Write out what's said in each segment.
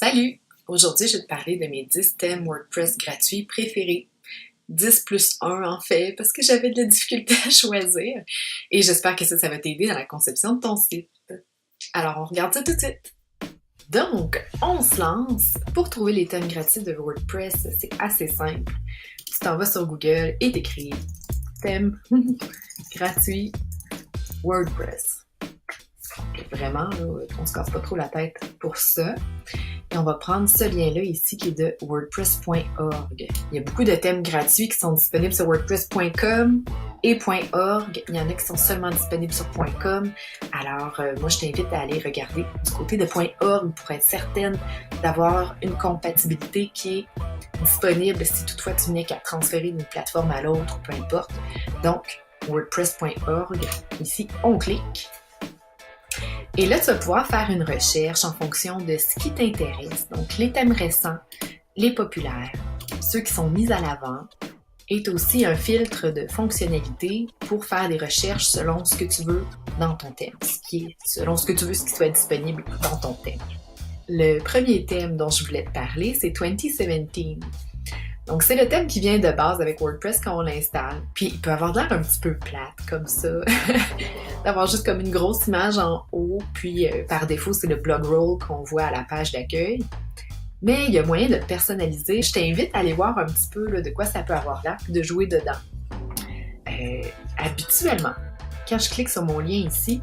Salut! Aujourd'hui, je vais te parler de mes 10 thèmes WordPress gratuits préférés. 10 plus 1 en fait, parce que j'avais de la difficulté à choisir. Et j'espère que ça va t'aider dans la conception de ton site. Alors, on regarde ça tout de suite. Donc, on se lance. Pour trouver les thèmes gratuits de WordPress, c'est assez simple. Tu t'en vas sur Google et t'écris thème gratuit WordPress. Vraiment, là, on se casse pas trop la tête pour ça. Et on va prendre ce lien-là ici qui est de wordpress.org. Il y a beaucoup de thèmes gratuits qui sont disponibles sur wordpress.com et .org. Il y en a qui sont seulement disponibles sur .com. Alors, moi, je t'invite à aller regarder du côté de .org pour être certaine d'avoir une compatibilité qui est disponible si toutefois tu n'es qu'à transférer d'une plateforme à l'autre, peu importe. Donc, wordpress.org. Ici, on clique. Et là, tu vas pouvoir faire une recherche en fonction de ce qui t'intéresse. Donc, les thèmes récents, les populaires, ceux qui sont mis à l'avant, et aussi un filtre de fonctionnalité pour faire des recherches selon ce que tu veux dans ton thème, selon ce que tu veux, ce qui soit disponible dans ton thème. Le premier thème dont je voulais te parler, c'est 2017. Donc, c'est le thème qui vient de base avec WordPress quand on l'installe. Puis, il peut avoir l'air un petit peu plate, comme ça. D'avoir juste comme une grosse image en haut. Puis, par défaut, c'est le blog roll qu'on voit à la page d'accueil. Mais il y a moyen de le personnaliser. Je t'invite à aller voir un petit peu là, de quoi ça peut avoir l'air, puis de jouer dedans. Habituellement, quand je clique sur mon lien ici,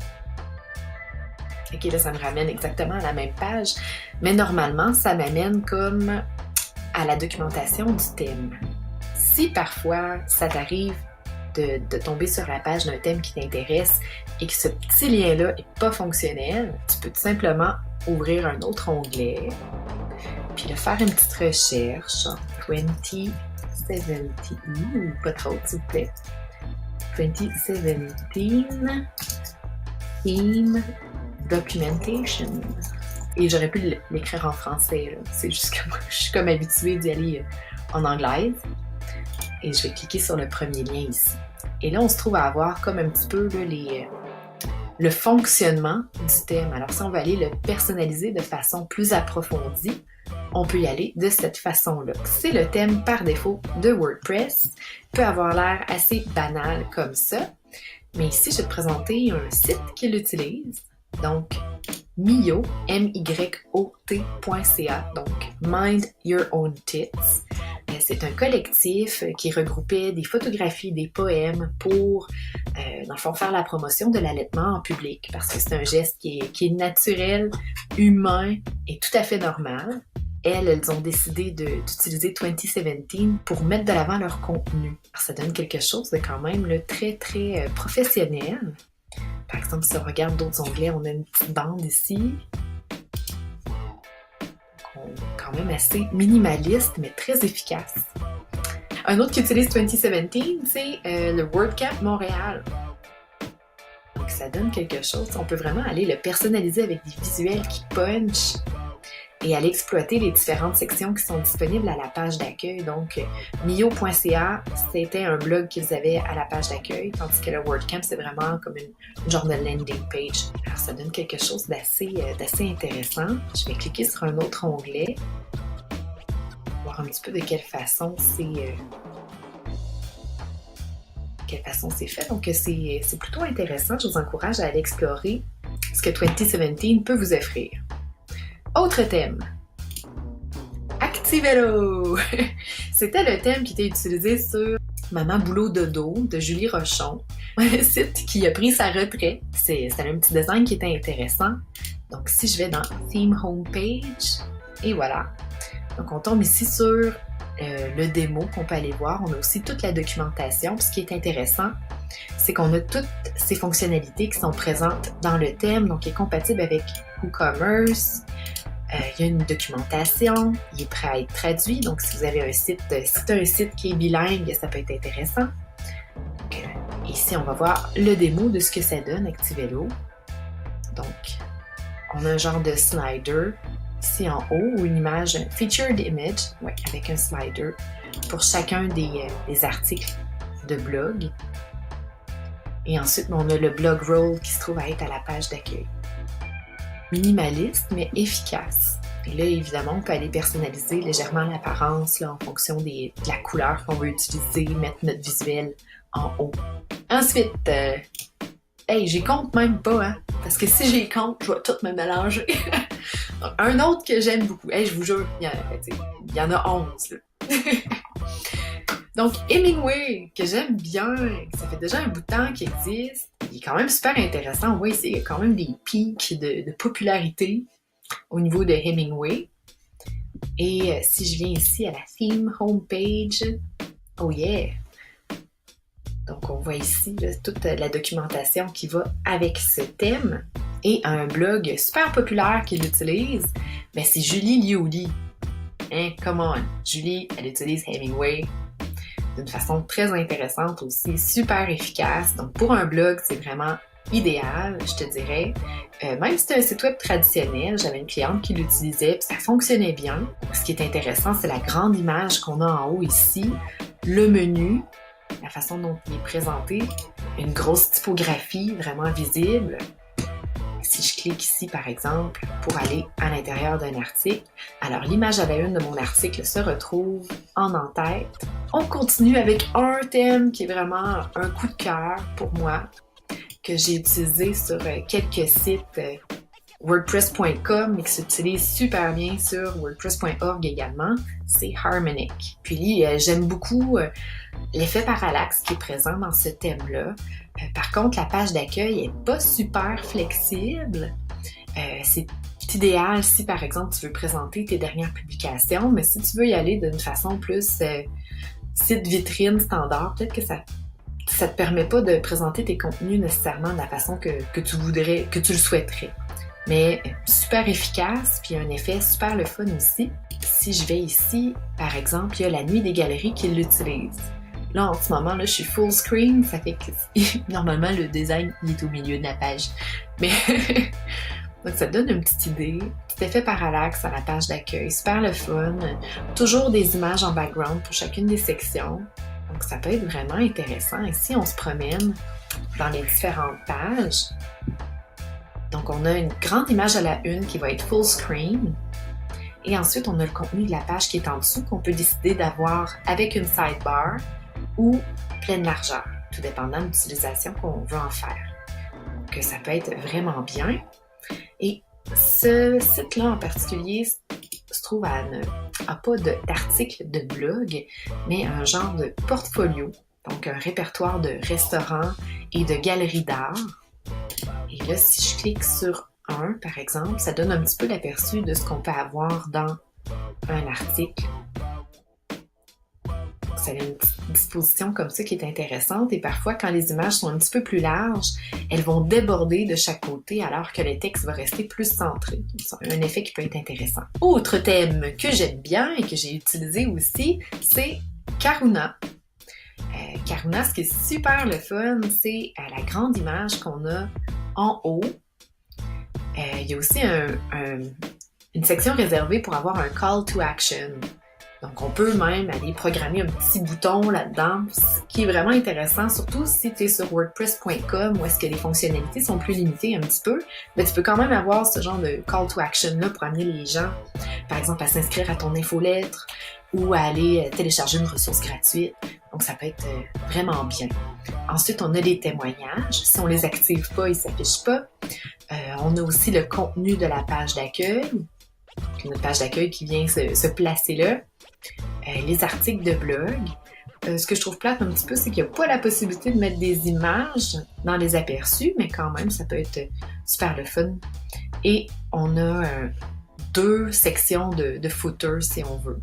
ok, là, ça me ramène exactement à la même page. Mais normalement, ça m'amène comme à la documentation du thème. Si parfois ça t'arrive de tomber sur la page d'un thème qui t'intéresse et que ce petit lien-là n'est pas fonctionnel, tu peux tout simplement ouvrir un autre onglet puis de faire une petite recherche. 2017, ou pas trop s'il vous plaît. 2017 Theme Documentation. Et j'aurais pu l'écrire en français. Là. C'est juste que moi, je suis comme habituée d'y aller en anglaise. Et je vais cliquer sur le premier lien ici. Et là, on se trouve à avoir comme un petit peu là, le fonctionnement du thème. Alors, si on veut aller le personnaliser de façon plus approfondie, on peut y aller de cette façon-là. C'est le thème par défaut de WordPress. Il peut avoir l'air assez banal comme ça. Mais ici, je vais te présenter un site qui l'utilise. Donc, Myot, myot.ca, donc Mind Your Own Tits. C'est un collectif qui regroupait des photographies, des poèmes pour, dans le fond, faire la promotion de l'allaitement en public, parce que c'est un geste qui est naturel, humain et tout à fait normal. Elles ont décidé d'utiliser 2017 pour mettre de l'avant leur contenu. Alors, ça donne quelque chose de quand même là, très, très professionnel. Par exemple, si on regarde d'autres onglets, on a une petite bande ici. Quand même assez minimaliste, mais très efficace. Un autre qui utilise 2017, c'est le WordCamp Montréal. Donc, ça donne quelque chose. On peut vraiment aller le personnaliser avec des visuels qui punch et aller exploiter les différentes sections qui sont disponibles à la page d'accueil. Donc, myot.ca, c'était un blog qu'ils avaient à la page d'accueil, tandis que le WordCamp, c'est vraiment comme une genre de landing page. Alors, ça donne quelque chose d'assez intéressant. Je vais cliquer sur un autre onglet, voir un petit peu de quelle façon c'est fait. Donc, c'est plutôt intéressant. Je vous encourage à aller explorer ce que 2017 peut vous offrir. Autre thème. Activelo! C'était le thème qui était utilisé sur Maman Boulot Dodo de Julie Rochon. Un site qui a pris sa retraite. C'est un petit design qui était intéressant. Donc, si je vais dans Theme Homepage, et voilà. Donc, on tombe ici sur le démo qu'on peut aller voir. On a aussi toute la documentation. Puis, ce qui est intéressant, c'est qu'on a toutes ces fonctionnalités qui sont présentes dans le thème, donc qui est compatible avec WooCommerce. Il y a une documentation, il est prêt à être traduit, donc si vous avez un site, si tu as un site qui est bilingue, ça peut être intéressant. Donc, ici, on va voir le démo de ce que ça donne, Activelo. Donc, on a un genre de slider ici en haut, ou une image, featured image, ouais, avec un slider pour chacun des articles de blog. Et ensuite, on a le blog roll qui se trouve à être à la page d'accueil. Minimaliste, mais efficace. Et là, évidemment, on peut aller personnaliser légèrement l'apparence là, en fonction de la couleur qu'on veut utiliser, mettre notre visuel en haut. Ensuite, hey, j'y compte même pas, hein, parce que si j'y compte, je vais tout me mélanger. Un autre que j'aime beaucoup, hey, je vous jure, il y en a 11, là. Donc, Hemingway, que j'aime bien, ça fait déjà un bout de temps qu'il existe, il est quand même super intéressant. On voit ici, il y a quand même des pics de popularité au niveau de Hemingway. Et si je viens ici à la theme homepage, oh yeah! Donc, on voit ici là, toute la documentation qui va avec ce thème. Et un blog super populaire qu'il utilise, ben c'est Julie Lioli. Hein, come on! Julie, elle utilise Hemingway d'une façon très intéressante aussi, super efficace. Donc, pour un blog, c'est vraiment idéal, je te dirais. Même si c'est un site web traditionnel, j'avais une cliente qui l'utilisait, puis ça fonctionnait bien. Ce qui est intéressant, c'est la grande image qu'on a en haut ici, le menu, la façon dont il est présenté, une grosse typographie vraiment visible. Si je clique ici, par exemple, pour aller à l'intérieur d'un article, alors l'image à la une de mon article se retrouve en en-tête. On continue avec un thème qui est vraiment un coup de cœur pour moi, que j'ai utilisé sur quelques sites WordPress.com, mais qui s'utilise super bien sur WordPress.org également, c'est Harmonic. Puis j'aime beaucoup l'effet parallaxe qui est présent dans ce thème-là. Par contre, la page d'accueil n'est pas super flexible. C'est idéal si, par exemple, tu veux présenter tes dernières publications, mais si tu veux y aller d'une façon plus site vitrine standard, peut-être que ça te permet pas de présenter tes contenus nécessairement de la façon que tu voudrais, que tu le souhaiterais. Mais super efficace, puis un effet super le fun aussi. Si je vais ici, par exemple, il y a la nuit des galeries qui l'utilise. Là, en ce moment, là, je suis full screen, ça fait que normalement, le design il est au milieu de la page. Mais donc, ça donne une petite idée. Petit effet parallaxe à la page d'accueil, super le fun. Toujours des images en background pour chacune des sections. Donc, ça peut être vraiment intéressant. Ici, on se promène dans les différentes pages. Donc, on a une grande image à la une qui va être full screen. Et ensuite, on a le contenu de la page qui est en dessous qu'on peut décider d'avoir avec une sidebar ou pleine largeur, tout dépendant de l'utilisation qu'on veut en faire. Donc, ça peut être vraiment bien. Et ce site-là en particulier se trouve à pas d'article de blog, mais un genre de portfolio, donc un répertoire de restaurants et de galeries d'art. Et là, si je clique sur un, par exemple, ça donne un petit peu l'aperçu de ce qu'on peut avoir dans un article. Ça a une petite disposition comme ça qui est intéressante et parfois, quand les images sont un petit peu plus larges, elles vont déborder de chaque côté alors que le texte va rester plus centré. C'est un effet qui peut être intéressant. Autre thème que j'aime bien et que j'ai utilisé aussi, c'est Karuna. Karuna, ce qui est super le fun, c'est la grande image qu'on a en haut. Il y a aussi une section réservée pour avoir un call to action. Donc, on peut même aller programmer un petit bouton là-dedans, ce qui est vraiment intéressant, surtout si tu es sur WordPress.com où est-ce que les fonctionnalités sont plus limitées un petit peu. Mais tu peux quand même avoir ce genre de call to action-là pour amener les gens, par exemple, à s'inscrire à ton infolettre ou à aller télécharger une ressource gratuite. Donc, ça peut être vraiment bien. Ensuite, on a les témoignages. Si on les active pas, ils s'affichent pas. On a aussi le contenu de la page d'accueil. Notre page d'accueil qui vient se placer là. Les articles de blog. Ce que je trouve plate un petit peu, c'est qu'il n'y a pas la possibilité de mettre des images dans les aperçus, mais quand même, ça peut être super le fun. Et on a 2 sections de footer, si on veut.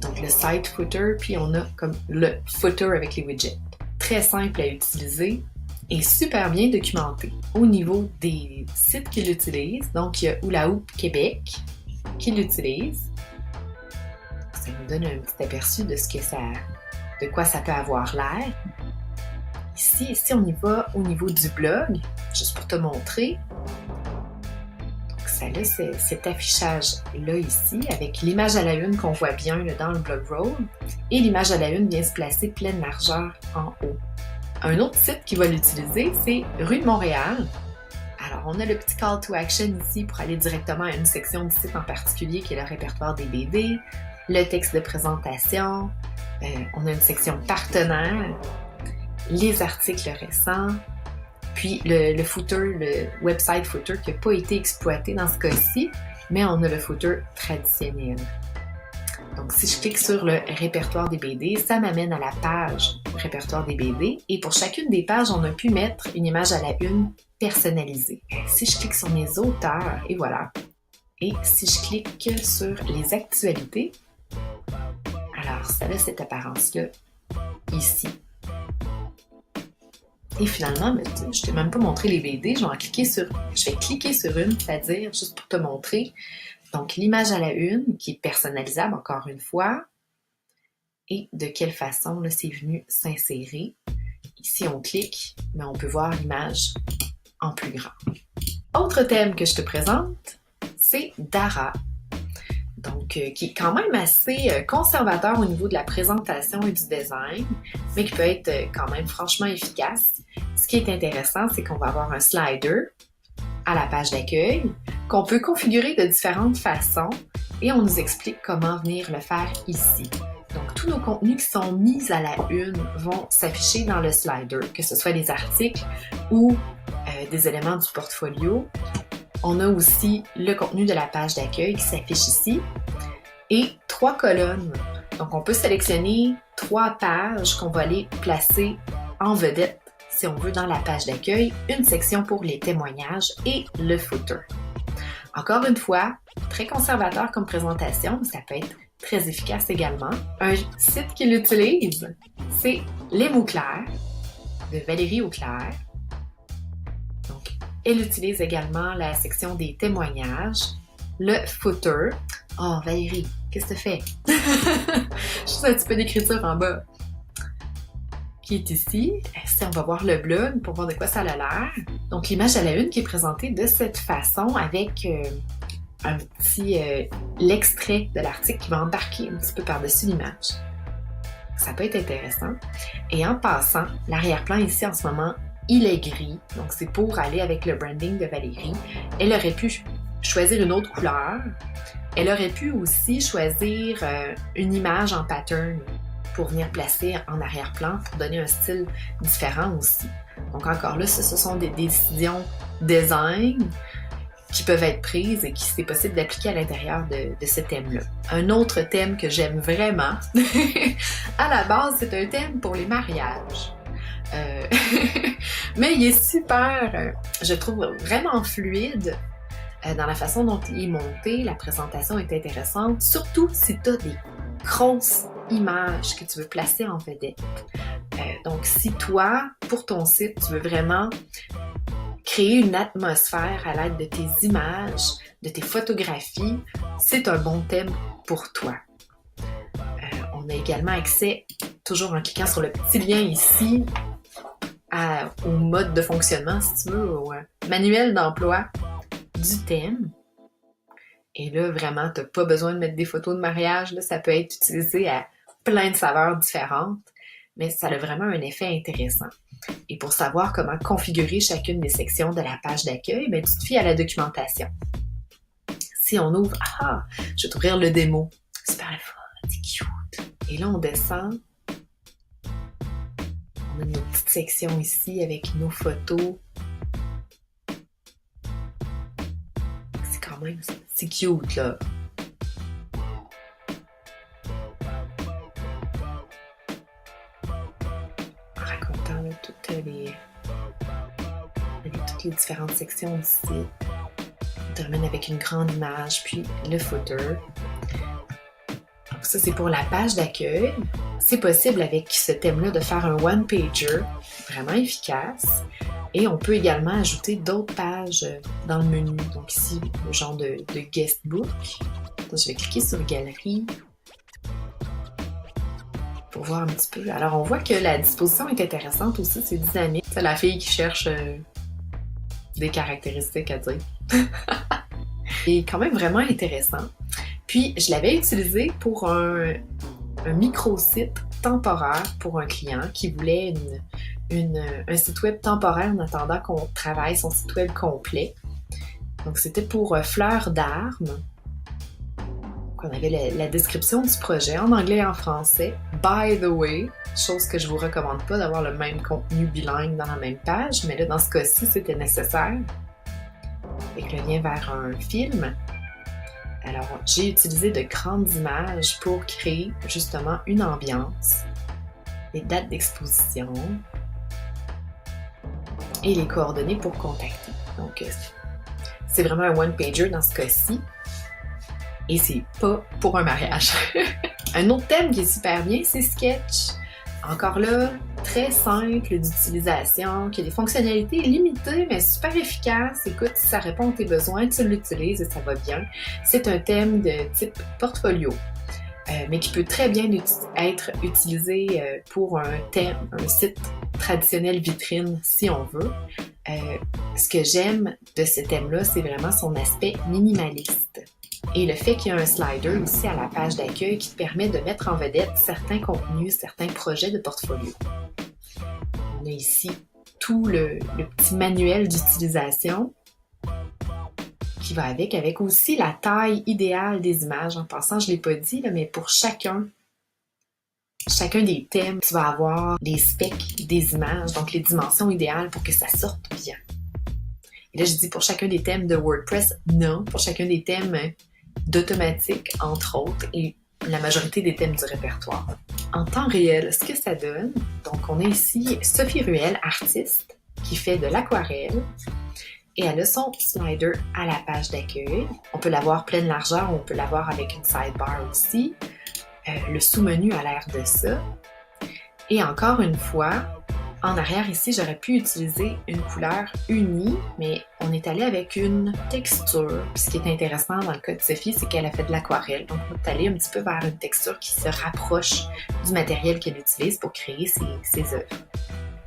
Donc, le site footer, puis on a comme le footer avec les widgets. Très simple à utiliser et super bien documenté. Au niveau des sites qui l'utilisent, donc il y a Hula Hoop Québec qui l'utilise. Ça nous donne un petit aperçu de de quoi ça peut avoir l'air. Ici, on y va au niveau du blog, juste pour te montrer. Donc ça a cet affichage-là ici, avec l'image à la une qu'on voit bien là, dans le blog roll, et l'image à la une vient se placer pleine largeur en haut. Un autre site qui va l'utiliser, c'est Rue de Montréal. Alors, on a le petit call to action ici pour aller directement à une section du site en particulier qui est le répertoire des BD, le texte de présentation, on a une section partenaires, les articles récents, puis le footer, le website footer qui n'a pas été exploité dans ce cas-ci, mais on a le footer traditionnel. Donc, si je clique sur le répertoire des BD, ça m'amène à la page répertoire des BD. Et pour chacune des pages, on a pu mettre une image à la une personnalisée. Si je clique sur mes auteurs, et voilà. Et si je clique sur les actualités, alors ça a cette apparence-là ici. Et finalement, je ne t'ai même pas montré les BD, je vais cliquer sur une, c'est-à-dire juste pour te montrer. Donc, l'image à la une, qui est personnalisable encore une fois, et de quelle façon là, c'est venu s'insérer. Ici, on clique, mais on peut voir l'image en plus grand. Autre thème que je te présente, c'est Dara. Donc, qui est quand même assez conservateur au niveau de la présentation et du design, mais qui peut être quand même franchement efficace. Ce qui est intéressant, c'est qu'on va avoir un slider à la page d'accueil, qu'on peut configurer de différentes façons et on nous explique comment venir le faire ici. Donc, tous nos contenus qui sont mis à la une vont s'afficher dans le slider, que ce soit des articles ou des éléments du portfolio. On a aussi le contenu de la page d'accueil qui s'affiche ici et 3 colonnes. Donc, on peut sélectionner 3 pages qu'on va aller placer en vedette si on veut dans la page d'accueil, une section pour les témoignages et le footer. Encore une fois, très conservateur comme présentation, mais ça peut être très efficace également. Un site qui l'utilise, c'est Les mots clairs de Valérie Auclair. Donc, elle utilise également la section des témoignages, le footer. Oh, Valérie, qu'est-ce que tu fais? Juste un petit peu d'écriture en bas. Qui est ici. Si on va voir le blog pour voir de quoi ça a l'air. Donc, l'image à la une qui est présentée de cette façon avec un petit l'extrait de l'article qui va embarquer un petit peu par-dessus l'image. Ça peut être intéressant. Et en passant, l'arrière-plan ici en ce moment, il est gris. Donc, c'est pour aller avec le branding de Valérie. Elle aurait pu choisir une autre couleur. Elle aurait pu aussi choisir une image en pattern pour venir placer en arrière-plan pour donner un style différent aussi. Donc encore là, ce sont des décisions design qui peuvent être prises et qui c'est possible d'appliquer à l'intérieur de ce thème-là. Un autre thème que j'aime vraiment, à la base, c'est un thème pour les mariages. Mais il est super, je trouve vraiment fluide dans la façon dont il est monté. La présentation est intéressante, surtout si tu as des grosses images que tu veux placer en vedette. Donc, si toi, pour ton site, tu veux vraiment créer une atmosphère à l'aide de tes images, de tes photographies, c'est un bon thème pour toi. On a également accès, toujours en cliquant sur le petit lien ici, au mode de fonctionnement, si tu veux, au manuel d'emploi du thème. Et là, vraiment, tu n'as pas besoin de mettre des photos de mariage. Là, ça peut être utilisé à plein de saveurs différentes, mais ça a vraiment un effet intéressant. Et pour savoir comment configurer chacune des sections de la page d'accueil, ben, tu te fies à la documentation. Si on ouvre, je vais t'ouvrir le démo. Super le fun, c'est cute. Et là, on descend. On a nos petites sections ici avec nos photos. C'est cute, là. En racontant là, toutes les différentes sections du site. On termine avec une grande image, puis le footer. Donc ça, c'est pour la page d'accueil. C'est possible avec ce thème-là de faire un one-pager vraiment efficace. Et on peut également ajouter d'autres pages dans le menu. Donc ici, le genre de guestbook. Donc, je vais cliquer sur Galerie pour voir un petit peu. Alors, on voit que la disposition est intéressante aussi, c'est dynamique. C'est la fille qui cherche des caractéristiques à dire. Et quand même vraiment intéressant. Puis, je l'avais utilisé pour un micro-site temporaire pour un client qui voulait un site web temporaire en attendant qu'on travaille son site web complet. Donc, c'était pour Fleurs d'Armes. On avait la description du projet en anglais et en français. By the way, chose que je vous recommande pas d'avoir le même contenu bilingue dans la même page, mais là, dans ce cas-ci, c'était nécessaire. Avec le lien vers un film. Alors, j'ai utilisé de grandes images pour créer justement une ambiance, les dates d'exposition et les coordonnées pour contacter. Donc, c'est vraiment un one-pager dans ce cas-ci. Et c'est pas pour un mariage. Un autre thème qui est super bien, c'est Sketch. Encore là, très simple d'utilisation, qui a des fonctionnalités limitées, mais super efficaces. Écoute, si ça répond à tes besoins, tu l'utilises et ça va bien. C'est un thème de type portfolio, mais qui peut très bien être utilisé pour un site traditionnel vitrine, si on veut. Ce que j'aime de ce thème-là, c'est vraiment son aspect minimaliste. Et le fait qu'il y a un slider aussi à la page d'accueil qui te permet de mettre en vedette certains contenus, certains projets de portfolio. On a ici tout le petit manuel d'utilisation qui va avec aussi la taille idéale des images. En passant, je ne l'ai pas dit, là, mais pour chacun des thèmes, tu vas avoir les specs des images, donc les dimensions idéales pour que ça sorte bien. Et là, je dis pour chacun des thèmes de WordPress, non. Pour chacun des thèmes d'automatique, entre autres, et la majorité des thèmes du répertoire. En temps réel, ce que ça donne, donc on a ici Sophie Ruel, artiste, qui fait de l'aquarelle, et elle a son slider à la page d'accueil. On peut l'avoir pleine largeur, on peut l'avoir avec une sidebar aussi. Le sous-menu a l'air de ça. Et encore une fois, en arrière ici, j'aurais pu utiliser une couleur unie, mais on est allé avec une texture. Puis ce qui est intéressant dans le cas de Sophie, c'est qu'elle a fait de l'aquarelle. Donc, on est allé un petit peu vers une texture qui se rapproche du matériel qu'elle utilise pour créer ses œuvres.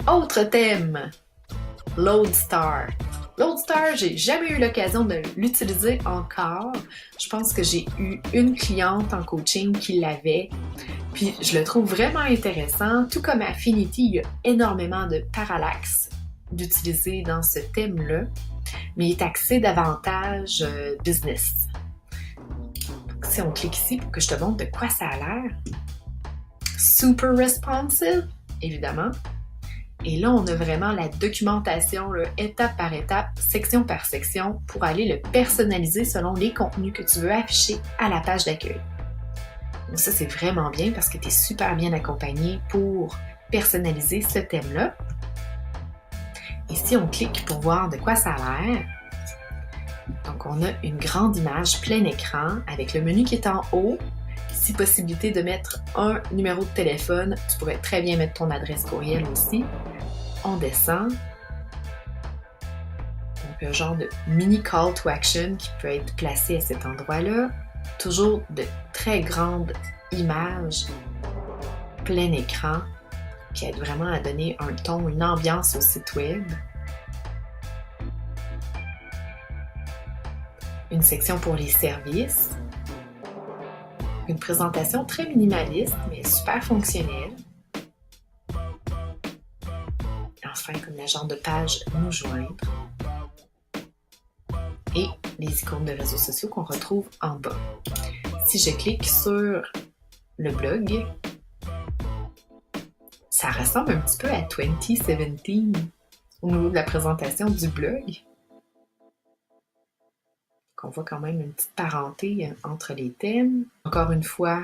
Autre thème, Loadstar. Loadstar, j'ai jamais eu l'occasion de l'utiliser encore. Je pense que j'ai eu une cliente en coaching qui l'avait. Puis je le trouve vraiment intéressant. Tout comme Affinity, il y a énormément de parallaxe d'utiliser dans ce thème-là, mais il est axé davantage business. Donc, si on clique ici pour que je te montre de quoi ça a l'air. Super responsive, évidemment. Et là, on a vraiment la documentation, là, étape par étape, section par section, pour aller le personnaliser selon les contenus que tu veux afficher à la page d'accueil. Donc ça, c'est vraiment bien parce que tu es super bien accompagné pour personnaliser ce thème-là. Et si on clique pour voir de quoi ça a l'air, donc on a une grande image plein écran avec le menu qui est en haut. Si possibilité de mettre un numéro de téléphone, tu pourrais très bien mettre ton adresse courriel aussi. On descend. Donc un genre de mini call to action qui peut être placé à cet endroit-là. Toujours de très grandes images, plein écran, qui aident vraiment à donner un ton, une ambiance au site web. Une section pour les services. Une présentation très minimaliste, mais super fonctionnelle. Enfin, comme la genre de page Nous joindre. Et les icônes de réseaux sociaux qu'on retrouve en bas. Si je clique sur le blog, ça ressemble un petit peu à 2017 au niveau de la présentation du blog. On voit quand même une petite parenté entre les thèmes. Encore une fois,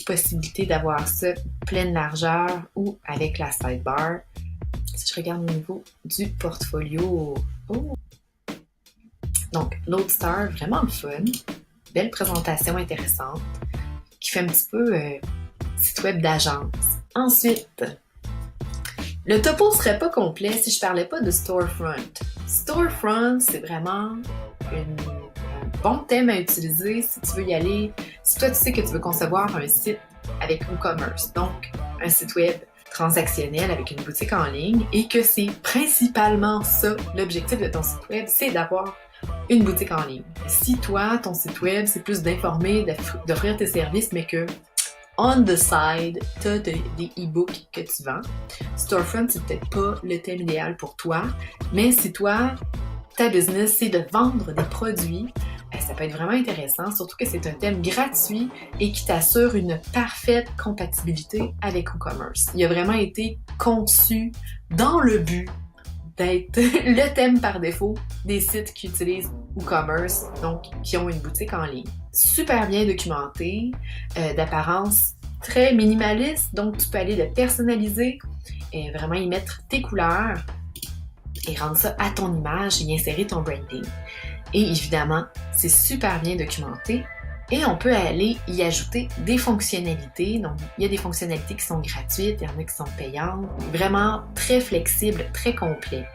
possibilité d'avoir ça pleine largeur ou avec la sidebar. Si je regarde au niveau du portfolio, donc Loadstar, vraiment le fun. Belle présentation intéressante qui fait un petit peu site web d'agence. Ensuite, le topo serait pas complet si je parlais pas de Storefront. Storefront, c'est vraiment un bon thème à utiliser si tu veux y aller. Si toi, tu sais que tu veux concevoir un site avec e-commerce, donc un site web transactionnel avec une boutique en ligne et que c'est principalement ça, l'objectif de ton site web, c'est d'avoir une boutique en ligne. Si toi, ton site web, c'est plus d'informer, d'offrir tes services, mais que On the side, tu as des e-books que tu vends. Storefront, c'est peut-être pas le thème idéal pour toi, mais si toi, ta business, c'est de vendre des produits, ça peut être vraiment intéressant, surtout que c'est un thème gratuit et qui t'assure une parfaite compatibilité avec WooCommerce. Il a vraiment été conçu dans le but d'être le thème par défaut des sites qui utilisent WooCommerce, donc qui ont une boutique en ligne. Super bien documenté, d'apparence très minimaliste, donc tu peux aller le personnaliser et vraiment y mettre tes couleurs et rendre ça à ton image et y insérer ton branding. Et évidemment, c'est super bien documenté et on peut aller y ajouter des fonctionnalités. Donc, il y a des fonctionnalités qui sont gratuites, il y en a qui sont payantes. Vraiment très flexible, très complet.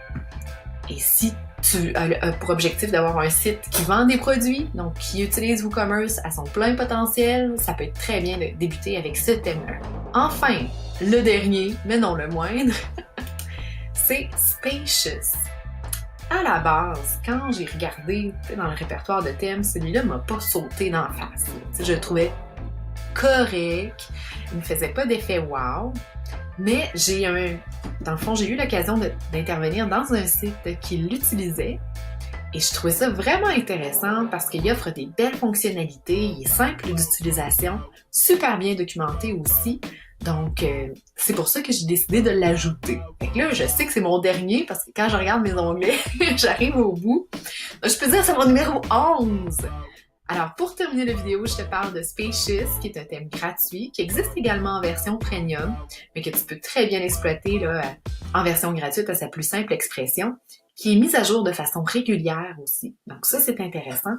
Et si tu as pour objectif d'avoir un site qui vend des produits, donc qui utilise WooCommerce à son plein potentiel, ça peut être très bien de débuter avec ce thème-là. Enfin, le dernier, mais non le moindre, c'est Spacious. À la base, quand j'ai regardé dans le répertoire de thèmes, celui-là m'a pas sauté dans la face. Je le trouvais correct, il ne faisait pas d'effet wow, mais dans le fond, j'ai eu l'occasion d'intervenir dans un site qui l'utilisait et je trouvais ça vraiment intéressant parce qu'il offre des belles fonctionnalités, il est simple d'utilisation, super bien documenté aussi. Donc, c'est pour ça que j'ai décidé de l'ajouter. Fait que là, je sais que c'est mon dernier parce que quand je regarde mes onglets, j'arrive au bout. Je peux dire que c'est mon numéro 11. Alors, pour terminer la vidéo, je te parle de Spacious, qui est un thème gratuit, qui existe également en version premium, mais que tu peux très bien exploiter là, en version gratuite à sa plus simple expression, qui est mise à jour de façon régulière aussi. Donc ça, c'est intéressant.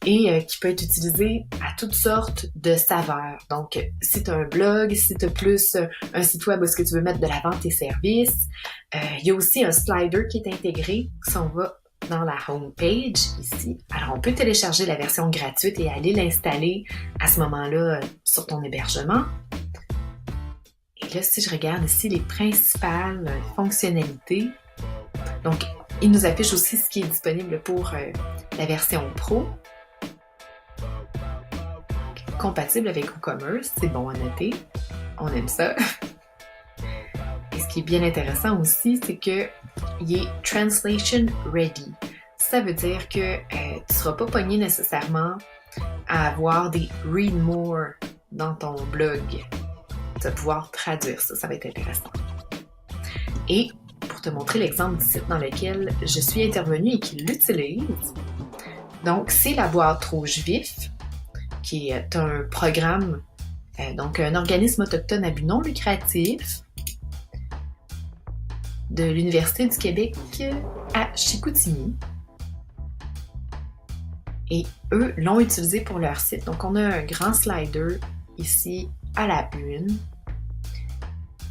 Et qui peut être utilisé à toutes sortes de saveurs. Donc, si tu as un blog, si tu as plus un site web où est-ce que tu veux mettre de l'avant tes services, il y a aussi un slider qui est intégré. Si on va dans la home page ici, alors on peut télécharger la version gratuite et aller l'installer à ce moment-là sur ton hébergement. Et là, si je regarde ici les principales fonctionnalités, donc il nous affiche aussi ce qui est disponible pour la version Pro. Compatible avec WooCommerce, c'est bon à noter. On aime ça. Et ce qui est bien intéressant aussi, c'est qu'il est Translation Ready. Ça veut dire que tu ne seras pas pogné nécessairement à avoir des Read More dans ton blog. Tu vas pouvoir traduire ça, ça va être intéressant. Et pour te montrer l'exemple du site dans lequel je suis intervenue et qui l'utilise, donc c'est la boîte rouge vif, qui est un programme, donc un organisme autochtone à but non lucratif de l'Université du Québec à Chicoutimi. Et eux l'ont utilisé pour leur site. Donc on a un grand slider ici à la une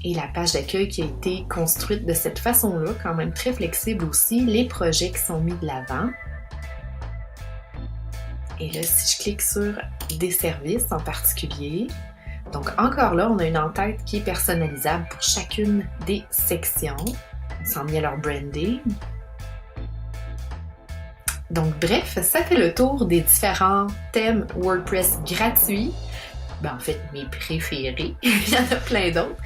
et la page d'accueil qui a été construite de cette façon-là, quand même très flexible aussi, les projets qui sont mis de l'avant. Et là, si je clique sur des services en particulier, donc encore là, on a une en-tête qui est personnalisable pour chacune des sections. Ils sont mis à leur branding. Donc bref, ça fait le tour des différents thèmes WordPress gratuits. En fait, mes préférés. Il y en a plein d'autres.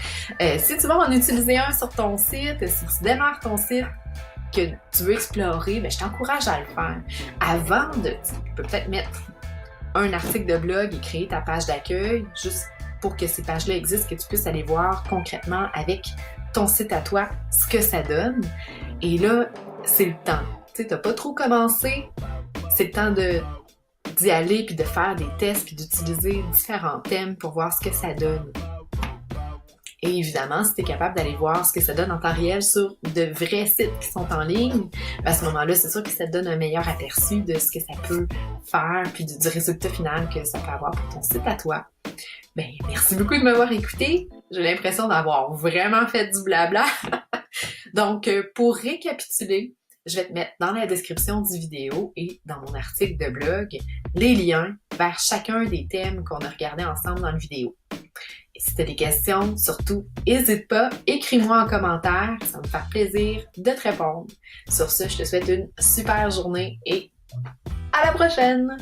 Si tu vas en utiliser un sur ton site, si tu démarres ton site, que tu veux explorer, je t'encourage à le faire. Avant tu peux peut-être mettre un article de blog et créer ta page d'accueil, juste pour que ces pages-là existent, que tu puisses aller voir concrètement avec ton site à toi ce que ça donne. Et là, c'est le temps. Tu sais, t'as pas trop commencé, c'est le temps d'y aller puis de faire des tests puis d'utiliser différents thèmes pour voir ce que ça donne. Et évidemment, si tu es capable d'aller voir ce que ça donne en temps réel sur de vrais sites qui sont en ligne, à ce moment-là, c'est sûr que ça te donne un meilleur aperçu de ce que ça peut faire puis du résultat final que ça peut avoir pour ton site à toi. Merci beaucoup de m'avoir écouté. J'ai l'impression d'avoir vraiment fait du blabla. Donc, pour récapituler, je vais te mettre dans la description du vidéo et dans mon article de blog les liens vers chacun des thèmes qu'on a regardés ensemble dans la vidéo. Et si tu as des questions, surtout, n'hésite pas, écris-moi en commentaire, ça va me faire plaisir de te répondre. Sur ce, je te souhaite une super journée et à la prochaine!